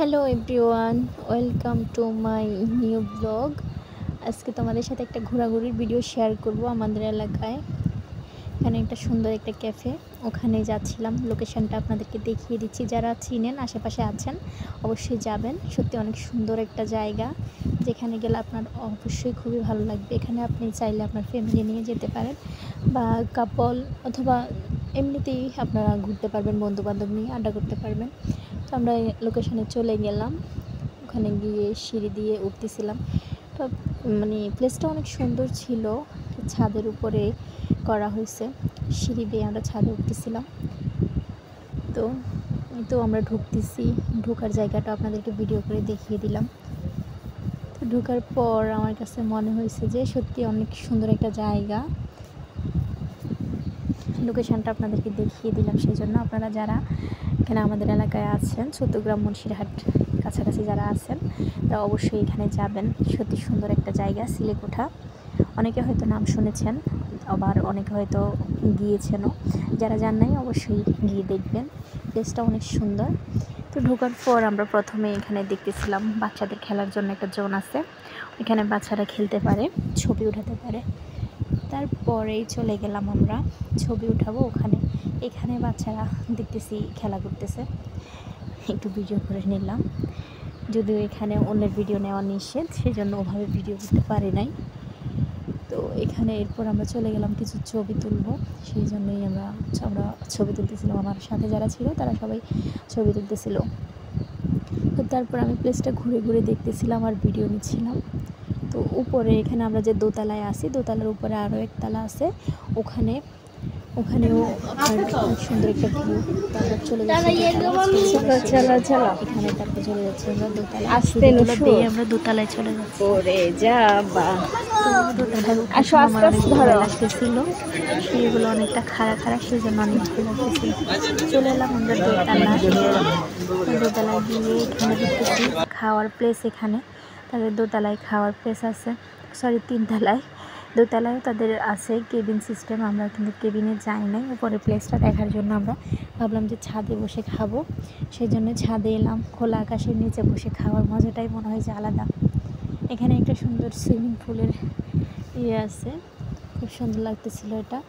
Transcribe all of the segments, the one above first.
Hello everyone, welcome to my new blog. আজকে তোমাদের সাথে একটা ঘোরাঘুরির ভিডিও শেয়ার করব। আমাদের এলাকায় এখানে একটা সুন্দর একটা ক্যাফে, ওখানে যাচ্ছিলাম। লোকেশনটা আপনাদেরকে দেখিয়ে দিচ্ছি, যারা চিনেন আশেপাশে আছেন অবশ্যই যাবেন। সত্যি অনেক সুন্দর একটা জায়গা, যেখানে গেলে আপনার অবশ্যই খুবই ভালো লাগবে। এখানে আপনি চাইলে আপনার ফ্যামিলি নিয়ে যেতে পারেন, বা কাপল অথবা এমনিতেই আপনারা ঘুরতে পারবেন, বন্ধুবান্ধব নিয়ে আড্ডা করতে পারবেন। তো আমরা লোকেশনে চলে গেলাম, ওখানে গিয়ে সিঁড়ি দিয়ে উঠতেছিলাম। তো প্লেসটা অনেক সুন্দর ছিল, ছাদের উপরে করা হয়েছে। সিঁড়ি দিয়ে আমরা ছাদে উঠতেছিলাম। তো আমরা ঢুকতেছি, ঢোকার জায়গাটা আপনাদেরকে ভিডিও করে দেখিয়ে দিলাম। তো ঢোকার পর আমার কাছে মনে হয়েছে যে সত্যি অনেক সুন্দর একটা জায়গা। লোকেশানটা আপনাদেরকে দেখিয়ে দিলাম, সেই জন্য আপনারা যারা এখানে আমাদের এলাকায় আছেন, চৌদ্দগ্রাম মুন্সিরহাট কাছাকাছি যারা আছেন তারা অবশ্যই এখানে যাবেন। সত্যি সুন্দর একটা জায়গা, সিলেকোঠা। অনেকে হয়তো নাম শুনেছেন, আবার অনেকে হয়তো গিয়েছেনও। যারা যান নাই অবশ্যই গিয়ে দেখবেন, প্লেসটা অনেক সুন্দর। তো ঢোকার পর আমরা প্রথমে এখানে দেখতেছিলাম বাচ্চাদের খেলার জন্য একটা জোন আছে, এখানে বাচ্চারা খেলতে পারে, ছবি উঠাতে পারে। তারপরেই চলে গেলাম আমরা ছবি উঠাবো ওখানে। এখানে বাচ্চারা দেখতেছি খেলা করতেছে, একটু ভিডিও করে নিলাম। যদিও এখানে অন্যের ভিডিও নেওয়া নিষেধ, সেজন্য ওভাবে ভিডিও করতে পারি নাই। তো এখানে এরপর আমরা চলে গেলাম কিছু ছবি তুলব, সেই জন্যই আমরা ছবি তুলতেছিলাম। আমার সাথে যারা ছিল তারা সবাই ছবি তুলতেছিল। তো তারপর আমি প্লেসটা ঘুরে ঘুরে দেখতেছিলাম আর ভিডিও নিচ্ছিলাম। তো উপরে এখানে আমরা যে দোতলায় আছি, দোতলার উপরে আরও একতলা আছে, ওখানেও আপনার সুন্দর একটা ভিউ। তারপর চলে যাচ্ছি এখানে, তারপর চলে যাচ্ছি আমরা দোতলায়, সিঁড়িগুলো দিয়ে আমরা দোতলায় চলে যাচ্ছি। দোতলায় লাগতেছিল, সিঁড়িগুলো অনেকটা খাড়া, সেই জন্য অনেক ভালো লাগতেছিল। চলে এলাম আমরা দোতলায় গিয়ে এখানে দেখতেছি খাওয়ার প্লেস। এখানে তাদের দোতলায় খাওয়ার প্লেস আছে, সরি তিনতলায়। দোতলায়ও তাদের আছে কেবিন সিস্টেম, আমরা কিন্তু কেবিনে যাই নাই। উপরে প্লেসটা দেখার জন্য আমরা ভাবলাম যে ছাদে বসে খাবো, সেই জন্য ছাদে এলাম। খোলা আকাশের নিচে বসে খাওয়ার মজাটাই মনে হয় যে আলাদা। এখানে একটা সুন্দর সুইমিং পুলের আছে, খুব সুন্দর লাগতেছিল এটা।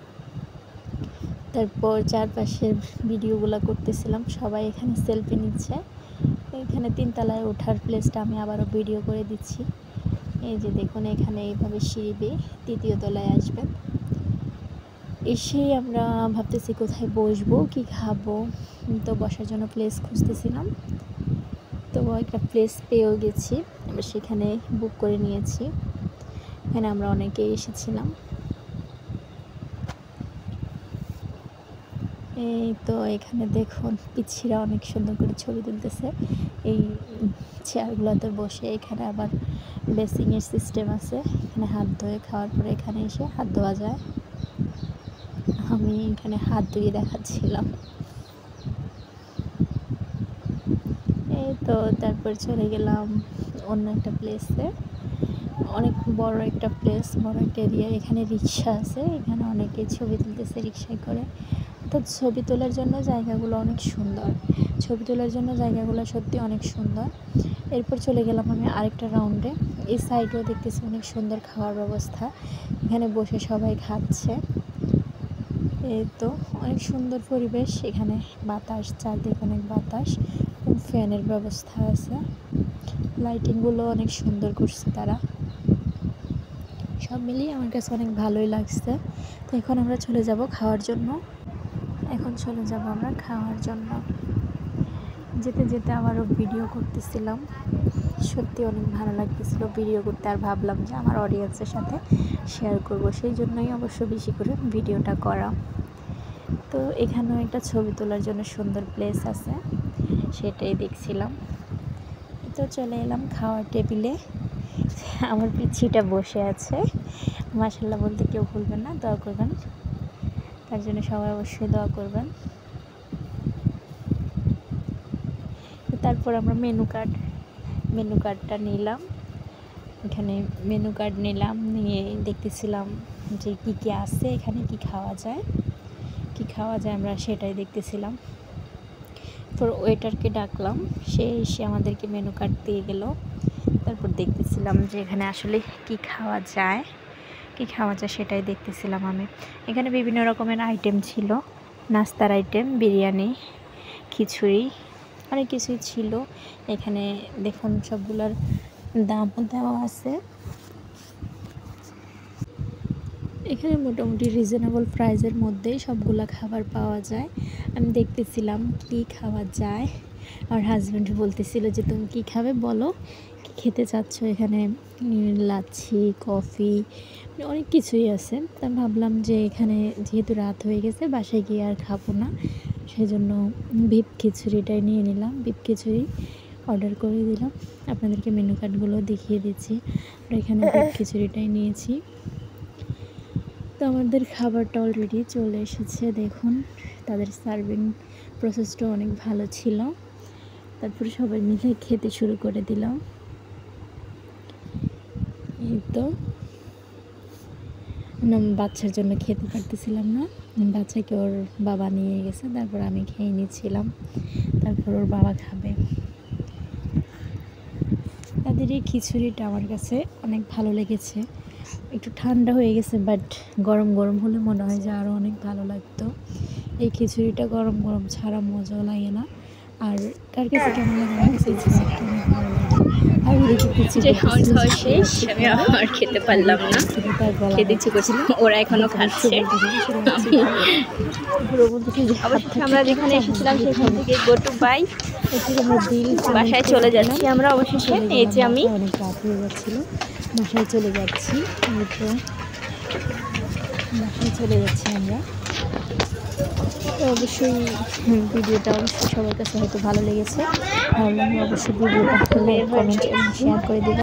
তারপর চারপাশের ভিডিওগুলো করতেছিলাম, সবাই এখানে সেলফি নিচ্ছে। এখানে তিনতলায় ওঠার প্লেসটা আমি আবারও ভিডিও করে দিচ্ছি। এই যে দেখুন, এখানে এইভাবে সিঁড়ি বেয়ে তৃতীয় তলায় আসবেন। এসেই আমরা ভাবতেছি কোথায় বসবো, কি খাবো। তো বসার জন্য প্লেস খুঁজতেছিলাম, তো একটা প্লেস পেয়েও গেছি। আমরা সেখানে বুক করে নিয়েছি। এখানে আমরা অনেকেই এসেছিলাম। এই তো এখানে দেখুন পিচ্ছিরা অনেক সুন্দর করে ছবি তুলতেছে এই চেয়ারগুলোতে বসে। এখানে আবার বেসিংয়ের সিস্টেম আছে, এখানে হাত ধুয়ে খাওয়ার পরে এখানে এসে হাত ধোয়া যায়। আমি এখানে হাত ধুয়ে দেখাচ্ছিলাম। এই তো তারপর চলে গেলাম অন্য একটা প্লেসে, অনেক বড় একটা প্লেস, বড় একটা এরিয়া। এখানে রিক্সা আছে, এখানে অনেকে ছবি তুলতেছে রিক্সায় করে। অর্থাৎ ছবি তোলার জন্য জায়গাগুলো অনেক সুন্দর, ছবি তোলার জন্য জায়গাগুলো সত্যি অনেক সুন্দর। এরপর চলে গেলাম আমি আরেকটা রাউন্ডে। এই সাইডেও দেখতেছি অনেক সুন্দর খাওয়ার ব্যবস্থা, এখানে বসে সবাই খাচ্ছে। এই তো অনেক সুন্দর পরিবেশ, এখানে বাতাস, চারদিকে অনেক বাতাস, ফ্যানের ব্যবস্থা আছে, লাইটিংগুলো অনেক সুন্দর করছে তারা। সব মিলিয়ে আমার কাছে অনেক ভালোই লাগছে। তো এখন আমরা চলে যাব খাওয়ার জন্য। যেতে যেতে আবারও ভিডিও করতেছিলাম, সত্যি অনেক ভালো লাগতেছিল ভিডিও করতে। আর ভাবলাম যে আমার অডিয়েন্সের সাথে শেয়ার করব, সেই জন্যই অবশ্য বেশি করে ভিডিওটা করা। তো এখানেও একটা ছবি তোলার জন্য সুন্দর প্লেস আছে, সেটাই দেখছিলাম। তো চলে এলাম খাওয়ার টেবিলে। আমার পিচ্ছিটা বসে আছে, মাশাআল্লাহ বলতে কেউ ভুলবেন না, দোয়া করবেন তার জন্য, সবাই অবশ্যই দোয়া করবেন। তারপর আমরা মেনু কার্ডটা নিলাম। এখানে মেনু কার্ড নিলাম, নিয়ে দেখতেছিলাম যে কী আছে এখানে, কি খাওয়া যায় আমরা সেটাই দেখতেছিলাম। তারপর ওয়েটারকে ডাকলাম, সে এসে আমাদেরকে মেনু কার্ড দিয়ে গেল। তারপর দেখতেছিলাম যে এখানে আসলে কি খাওয়া যায় সেটাই দেখতেছিলাম আমি। এখানে বিভিন্ন রকমের আইটেম ছিল, নাস্তার আইটেম, বিরিয়ানি, খিচুড়ি, অনেক কিছুই ছিল। এখানে দেখুন সবগুলোর দামও দেওয়া আছে। এখানে মোটামুটি রিজনেবল প্রাইসের মধ্যেই সবগুলা খাবার পাওয়া যায়। আমি দেখতেছিলাম কি খাওয়া যায়। আমার হাজব্যান্ড বলতেছিল যে তুমি কি খাবে বলো, কি খেতে চাচ্ছ। এখানে লাচ্ছি, কফি, অনেক কিছুই আছে। তা ভাবলাম যে এখানে যেহেতু রাত হয়ে গেছে বাসায় গিয়ে আর খাবো না, সেই জন্য বিফ খিচুড়িটাই নিয়ে নিলাম। বিফ খিচুড়ি অর্ডার করে দিলাম। আপনাদেরকে মেনু কার্ডগুলো দেখিয়ে দিচ্ছি। আর এখানে বিফ খিচুড়িটাই নিয়েছি। তো আমাদের খাবারটা অলরেডি চলে এসেছে। দেখুন তাদের সার্ভিং প্রসেসটা অনেক ভালো ছিল। তারপরে সবাই মিলে খেতে শুরু করে দিলাম। এই তো বাচ্চার জন্য খেতে পারতেছিলাম না, বাচ্চাকে ওর বাবা নিয়ে গেছে, তারপর আমি খেয়ে নিচ্ছিলাম, তারপর ওর বাবা খাবে। তাদের এই খিচুড়িটা আমার কাছে অনেক ভালো লেগেছে। একটু ঠান্ডা হয়ে গেছে, বাট গরম গরম হলে মনে হয় যে আরও অনেক ভালো লাগতো। এই খিচুড়িটা গরম গরম ছাড়া মজাও লাগে না। আর কার কাছে কেমন লাগে আমার কাছে অনেক ভালো লাগে। আর আমি আর খেতে পারলাম না, খেতে ইচ্ছে করছিল, ওরা এখনো খাচ্ছে। অবশেষে আমরা যেখানে এসেছিলাম সেখান থেকে গো টু বাই বাসায় চলে যাচ্ছি আমরা। অবশেষে এই যে আমি অনেক রাত হয়ে যাচ্ছিল, বাসায় চলে যাচ্ছি। বাসায় চলে যাচ্ছি আমরা। তো অবশ্যই ভিডিওটা অবশ্যই সবার কাছে হয়তো ভালো লেগেছে। ভালো লাগলে অবশ্যই ভিডিওটা লাইক, কমেন্ট এবং শেয়ার করে দেবেন।